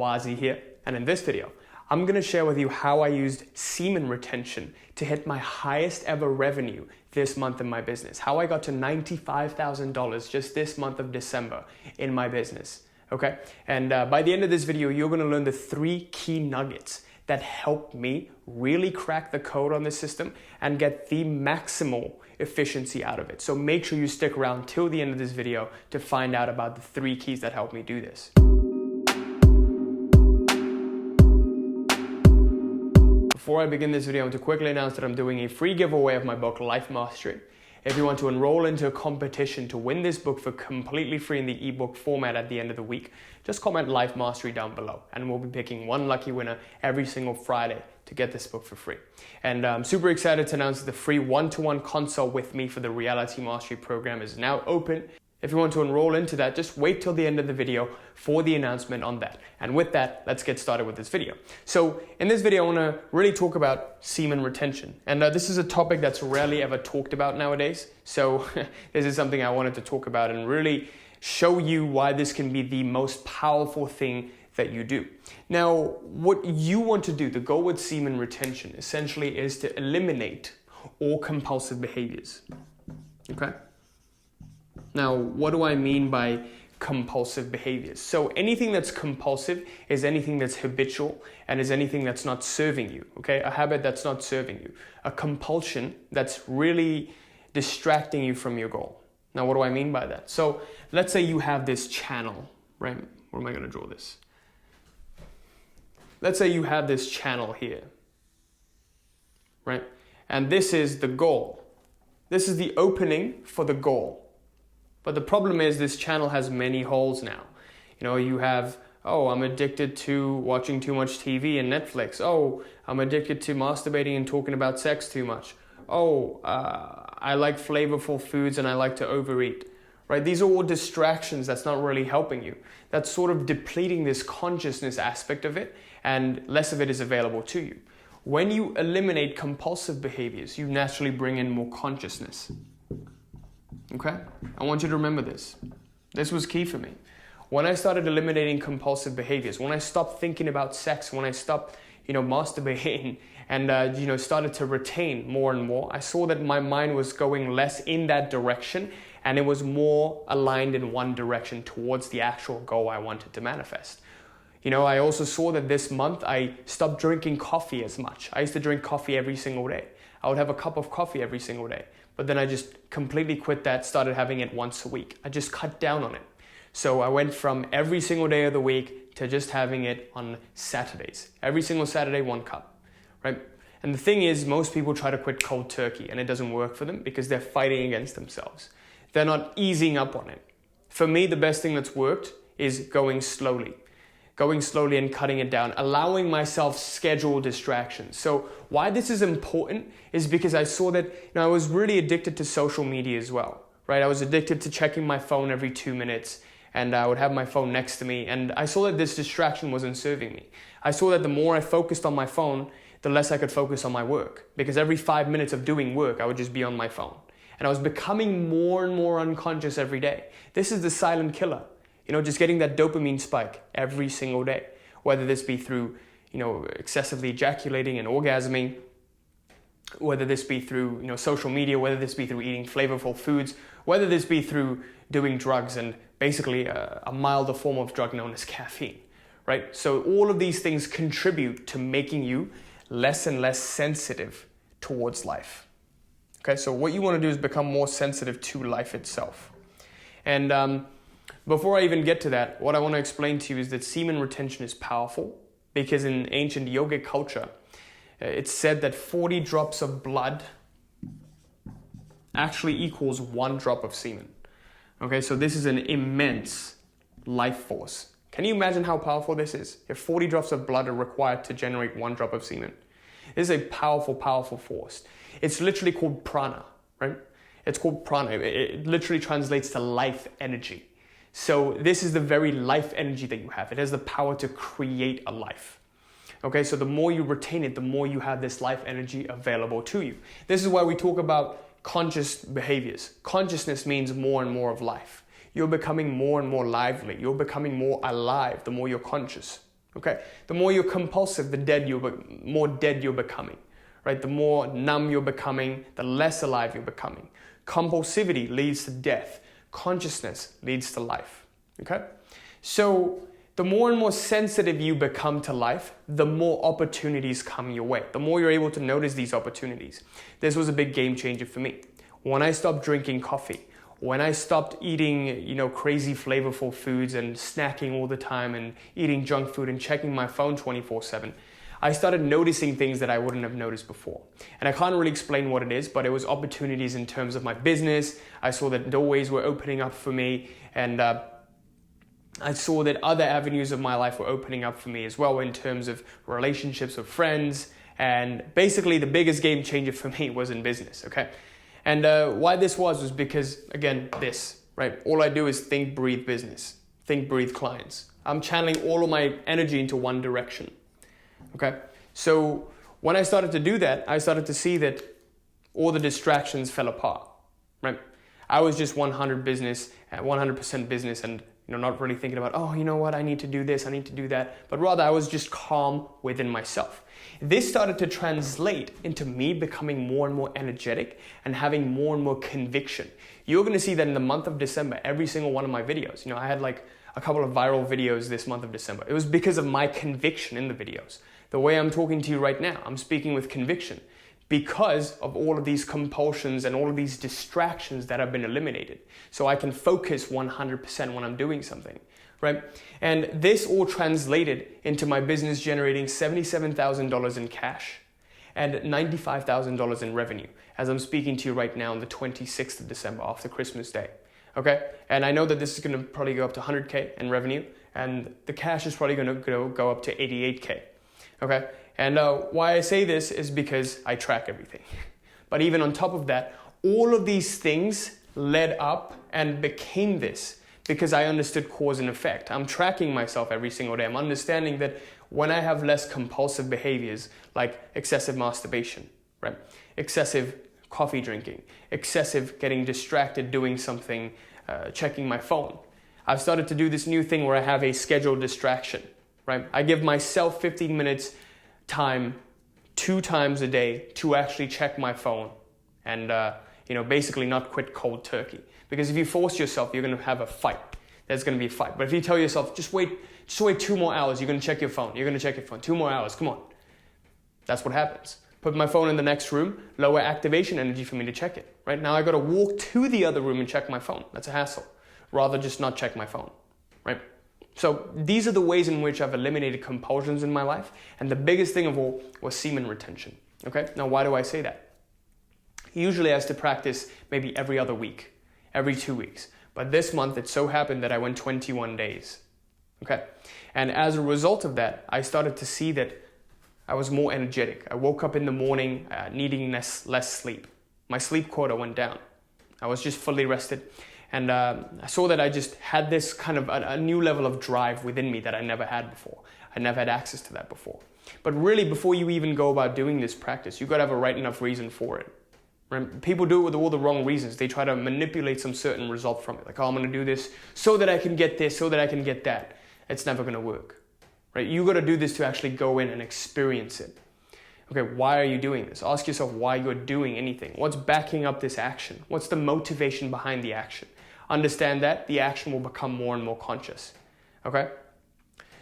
Quasi here, and in this video, I'm going to share with you how I used semen retention to hit my highest ever revenue this month in my business. How I got to $95,000 just this month of December in my business. Okay, and by the end of this video, you're going to learn the 3 key nuggets that helped me really crack the code on this system and get the maximal efficiency out of it. So make sure you stick around till the end of this video to find out about the 3 keys that helped me do this. Before I begin this video, I want to quickly announce that I'm doing a free giveaway of my book, Life Mastery. If you want to enroll into a competition to win this book for completely free in the ebook format at the end of the week, just comment Life Mastery down below and we'll be picking one lucky winner every single Friday to get this book for free. And I'm super excited to announce that the free one-to-one consult with me for the Reality Mastery program is now open. If you want to enroll into that, just wait till the end of the video for the announcement on that. And with that, let's get started with this video. So in this video, I want to really talk about semen retention. And this is a topic that's rarely ever talked about nowadays. So this is something I wanted to talk about and really show you why this can be the most powerful thing that you do. Now, what you want to do, the goal with semen retention, essentially is to eliminate all compulsive behaviors. Okay? Now, what do I mean by compulsive behaviors? So anything that's compulsive is anything that's habitual and is anything that's not serving you, okay? A habit that's not serving you. A compulsion that's really distracting you from your goal. Now, what do I mean by that? So let's say you have this channel, right? Where am I going to draw this? Let's say you have this channel here, right? And this is the goal. This is the opening for the goal. But the problem is this channel has many holes now. You know, you have, oh, I'm addicted to watching too much TV and Netflix. Oh, I'm addicted to masturbating and talking about sex too much. Oh, I like flavorful foods and I like to overeat. Right? These are all distractions that's not really helping you. That's sort of depleting this consciousness aspect of it, and less of it is available to you. When you eliminate compulsive behaviors, you naturally bring in more consciousness. Okay? I want you to remember this. This was key for me. When I started eliminating compulsive behaviors, when I stopped thinking about sex, when I stopped, masturbating and, started to retain more and more, I saw that my mind was going less in that direction and it was more aligned in one direction towards the actual goal I wanted to manifest. I also saw that this month I stopped drinking coffee as much. I used to drink coffee every single day. I would have a cup of coffee every single day. But then I just completely quit that, started having it once a week. I just cut down on it. So I went from every single day of the week to just having it on Saturdays. Every single Saturday, 1 cup, right? And the thing is, most people try to quit cold turkey and it doesn't work for them because they're fighting against themselves. They're not easing up on it. For me, the best thing that's worked is going slowly and cutting it down, allowing myself scheduled distractions. So why this is important is because I saw that I was really addicted to social media as well, right? I was addicted to checking my phone every 2 minutes and I would have my phone next to me and I saw that this distraction wasn't serving me. I saw that the more I focused on my phone, the less I could focus on my work because every 5 minutes of doing work, I would just be on my phone. And I was becoming more and more unconscious every day. This is the silent killer. Just getting that dopamine spike every single day, whether this be through, excessively ejaculating and orgasming, whether this be through, social media, whether this be through eating flavorful foods, whether this be through doing drugs and basically a milder form of drug known as caffeine, right? So all of these things contribute to making you less and less sensitive towards life. Okay, so what you want to do is become more sensitive to life itself. And before I even get to that, what I want to explain to you is that semen retention is powerful because in ancient yogic culture, it's said that 40 drops of blood actually equals 1 drop of semen. Okay, so this is an immense life force. Can you imagine how powerful this is? If 40 drops of blood are required to generate 1 drop of semen. This is a powerful, powerful force. It's literally called prana, right? It's called prana. It literally translates to life energy. So this is the very life energy that you have. It has the power to create a life. Okay, so the more you retain it, the more you have this life energy available to you. This is why we talk about conscious behaviors. Consciousness means more and more of life. You're becoming more and more lively. You're becoming more alive the more you're conscious. Okay, the more you're compulsive, more dead you're becoming, right? The more numb you're becoming, the less alive you're becoming. Compulsivity leads to death. Consciousness leads to life. Okay, so the more and more sensitive you become to life, the more opportunities come your way. The more you're able to notice these opportunities. This was a big game changer for me. When I stopped drinking coffee, when I stopped eating, crazy flavorful foods and snacking all the time and eating junk food and checking my phone 24/7, I started noticing things that I wouldn't have noticed before. And I can't really explain what it is, but it was opportunities in terms of my business. I saw that doorways were opening up for me, and I saw that other avenues of my life were opening up for me as well in terms of relationships with friends. And basically the biggest game changer for me was in business, okay? And why this was because, again, right? All I do is think, breathe business, think, breathe clients. I'm channeling all of my energy into one direction, okay? So when I started to do that, I started to see that all the distractions fell apart, right? I was just 100% business and not really thinking about, oh, you know what, I need to do this, I need to do that. But rather, I was just calm within myself. This started to translate into me becoming more and more energetic and having more and more conviction. You're going to see that in the month of December, every single one of my videos. I had like a couple of viral videos this month of December. It was because of my conviction in the videos. The way I'm talking to you right now, I'm speaking with conviction because of all of these compulsions and all of these distractions that have been eliminated. So I can focus 100% when I'm doing something, right? And this all translated into my business generating $77,000 in cash and $95,000 in revenue as I'm speaking to you right now on the 26th of December after Christmas Day, okay? And I know that this is gonna probably go up to 100K in revenue, and the cash is probably gonna go up to 88K, okay? And why I say this is because I track everything. But even on top of that, all of these things led up and became this because I understood cause and effect. I'm tracking myself every single day. I'm understanding that when I have less compulsive behaviors like excessive masturbation, right? Excessive coffee drinking, excessive getting distracted doing something, checking my phone. I've started to do this new thing where I have a scheduled distraction, right? I give myself 15 minutes time 2 times a day to actually check my phone and basically not quit cold turkey. Because if you force yourself, you're going to have a fight. There's going to be a fight. But if you tell yourself, just wait 2 more hours, you're going to check your phone. You're going to check your phone. 2 more hours, come on. That's what happens. Put my phone in the next room, lower activation energy for me to check it. Right now I got to walk to the other room and check my phone. That's a hassle. Rather just not check my phone, right? So these are the ways in which I've eliminated compulsions in my life. And the biggest thing of all was semen retention. Okay, now why do I say that? Usually I used to practice maybe every other week, every 2 weeks. But this month it so happened that I went 21 days. Okay, and as a result of that, I started to see that I was more energetic. I woke up in the morning needing less sleep. My sleep quota went down. I was just fully rested. And I saw that I just had this kind of a new level of drive within me that I never had before. I never had access to that before. But really, before you even go about doing this practice, you've got to have a right enough reason for it. Right? People do it with all the wrong reasons. They try to manipulate some certain result from it. Like, oh, I'm going to do this so that I can get this, so that I can get that. It's never going to work. Right? You got to do this to actually go in and experience it. Okay, why are you doing this? Ask yourself why you're doing anything. What's backing up this action? What's the motivation behind the action? Understand that the action will become more and more conscious. Okay?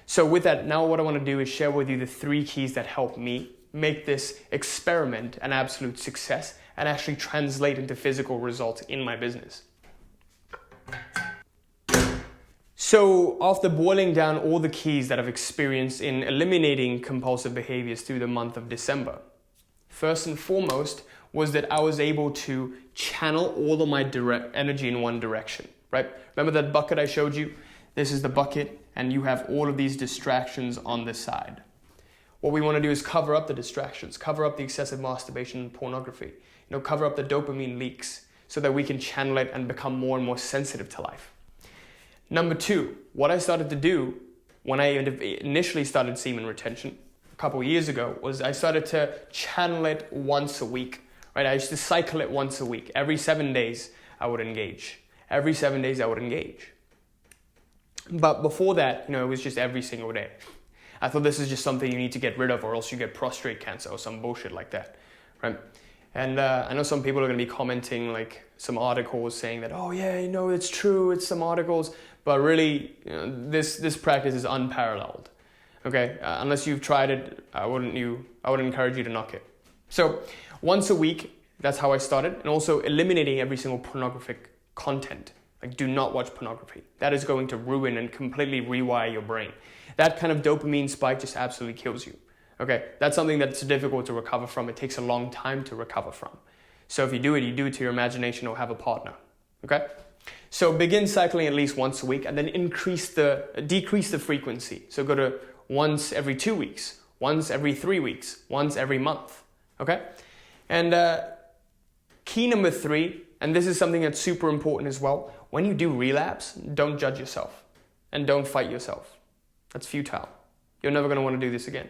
So with that, now what I want to do is share with you the 3 keys that help me make this experiment an absolute success and actually translate into physical results in my business. So after boiling down all the keys that I've experienced in eliminating compulsive behaviors through the month of December, first and foremost was that I was able to channel all of my direct energy in one direction, right? Remember that bucket I showed you? This is the bucket, and you have all of these distractions on the side. What we want to do is cover up the distractions, cover up the excessive masturbation and pornography, cover up the dopamine leaks so that we can channel it and become more and more sensitive to life. Number 2, what I started to do when I initially started semen retention a couple of years ago was I started to channel it once a week. Right? I used to cycle it once a week. Every 7 days, I would engage. Every 7 days, I would engage. But before that, it was just every single day. I thought this is just something you need to get rid of or else you get prostate cancer or some bullshit like that, right? And I know some people are going to be commenting like some articles saying that, oh yeah, it's true, it's some articles, but really, this practice is unparalleled. Okay, unless you've tried it, I would encourage you to knock it. So once a week, that's how I started, and also eliminating every single pornographic content. Like, do not watch pornography. That is going to ruin and completely rewire your brain. That kind of dopamine spike just absolutely kills you. Okay, that's something that's difficult to recover from. It takes a long time to recover from. So if you do it to your imagination or have a partner. Okay, so begin cycling at least once a week, and then decrease the frequency. So go to once every 2 weeks, once every 3 weeks, once every month. Okay, and key number 3, and this is something that's super important as well. When you do relapse, don't judge yourself and don't fight yourself. That's futile. You're never going to want to do this again.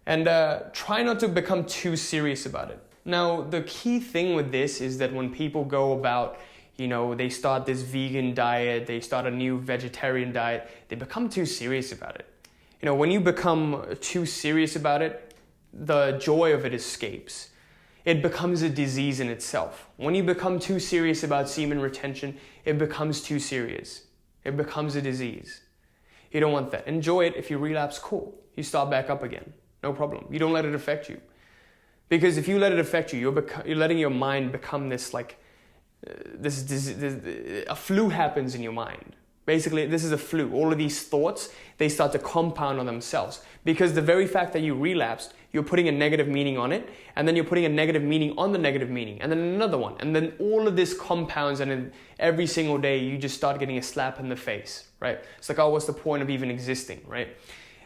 And try not to become too serious about it. Now, the key thing with this is that when people go about, they start this vegan diet, they start a new vegetarian diet, they become too serious about it. When you become too serious about it, the joy of it escapes. It becomes a disease in itself. When you become too serious about semen retention, it becomes too serious. It becomes a disease. You don't want that. Enjoy it. If you relapse, cool. You start back up again. No problem. You don't let it affect you. Because if you let it affect you, you're letting your mind become this a flu happens in your mind. Basically, this is a flu. All of these thoughts, they start to compound on themselves. Because the very fact that you relapsed, you're putting a negative meaning on it, and then you're putting a negative meaning on the negative meaning, and then another one. And then all of this compounds, and then every single day you just start getting a slap in the face, right? It's like, oh, what's the point of even existing, right?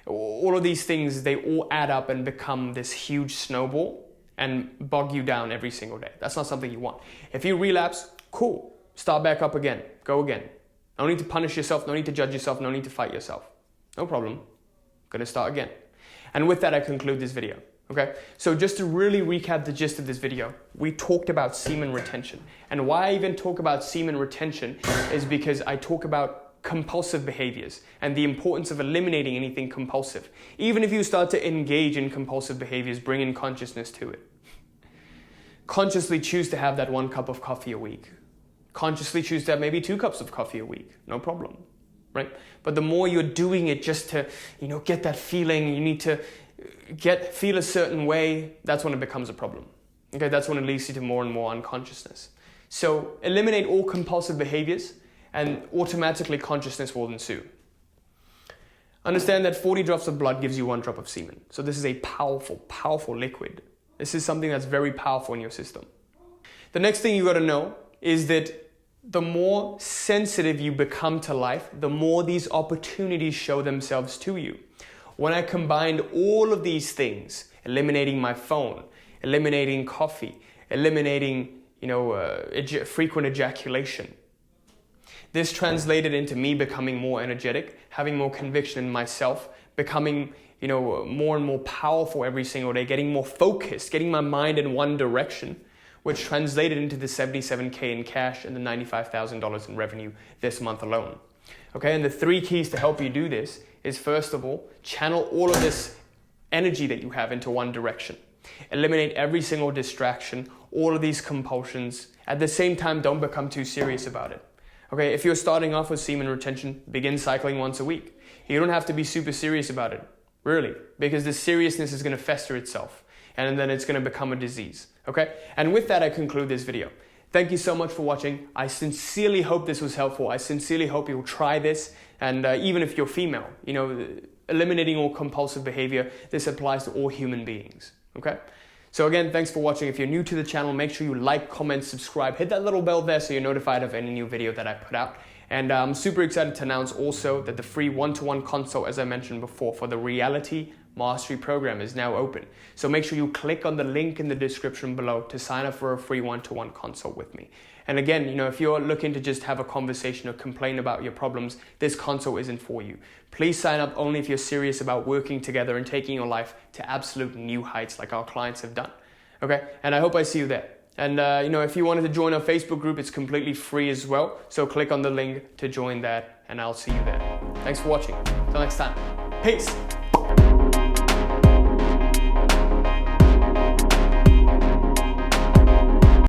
All of these things, they all add up and become this huge snowball and bog you down every single day. That's not something you want. If you relapse, cool. Start back up again. Go again. No need to punish yourself, no need to judge yourself, no need to fight yourself. No problem. Gonna start again. And with that, I conclude this video. Okay? So just to really recap the gist of this video, we talked about semen retention. And why I even talk about semen retention is because I talk about compulsive behaviors and the importance of eliminating anything compulsive. Even if you start to engage in compulsive behaviors, bring in consciousness to it. Consciously choose to have that 1 cup of coffee a week. Consciously choose to have maybe 2 cups of coffee a week. No problem, right? But the more you're doing it just to, get that feeling, you need to feel a certain way, that's when it becomes a problem. Okay, that's when it leads you to more and more unconsciousness. So eliminate all compulsive behaviors and automatically consciousness will ensue. Understand that 40 drops of blood gives you 1 drop of semen. So this is a powerful, powerful liquid. This is something that's very powerful in your system. The next thing you got to know is that the more sensitive you become to life, the more these opportunities show themselves to you. When I combined all of these things, eliminating my phone, eliminating coffee, eliminating, frequent ejaculation, this translated into me becoming more energetic, having more conviction in myself, becoming, more and more powerful every single day, getting more focused, getting my mind in one direction, which translated into the $77K in cash and the $95,000 in revenue this month alone. Okay, and the 3 keys to help you do this is, first of all, channel all of this energy that you have into one direction. Eliminate every single distraction, all of these compulsions. At the same time, don't become too serious about it. Okay, if you're starting off with semen retention, begin cycling once a week. You don't have to be super serious about it, really, because the seriousness is going to fester itself, and then it's going to become a disease. Okay, and with that, I conclude this video. Thank you so much for watching. I sincerely hope this was helpful. I sincerely hope you'll try this. And even if you're female, eliminating all compulsive behavior, this applies to all human beings. Okay, so again, thanks for watching. If you're new to the channel, make sure you like, comment, subscribe, hit that little bell there so you're notified of any new video that I put out. And I'm super excited to announce also that the free one-to-one consult, as I mentioned before, for the Reality Mastery Program is now open. So make sure you click on the link in the description below to sign up for a free one-to-one consult with me. And again, if you're looking to just have a conversation or complain about your problems, this consult isn't for you. Please sign up only if you're serious about working together and taking your life to absolute new heights like our clients have done. Okay, and I hope I see you there. And if you wanted to join our Facebook group, it's completely free as well. So click on the link to join that and I'll see you there. Thanks for watching. Till next time. Peace.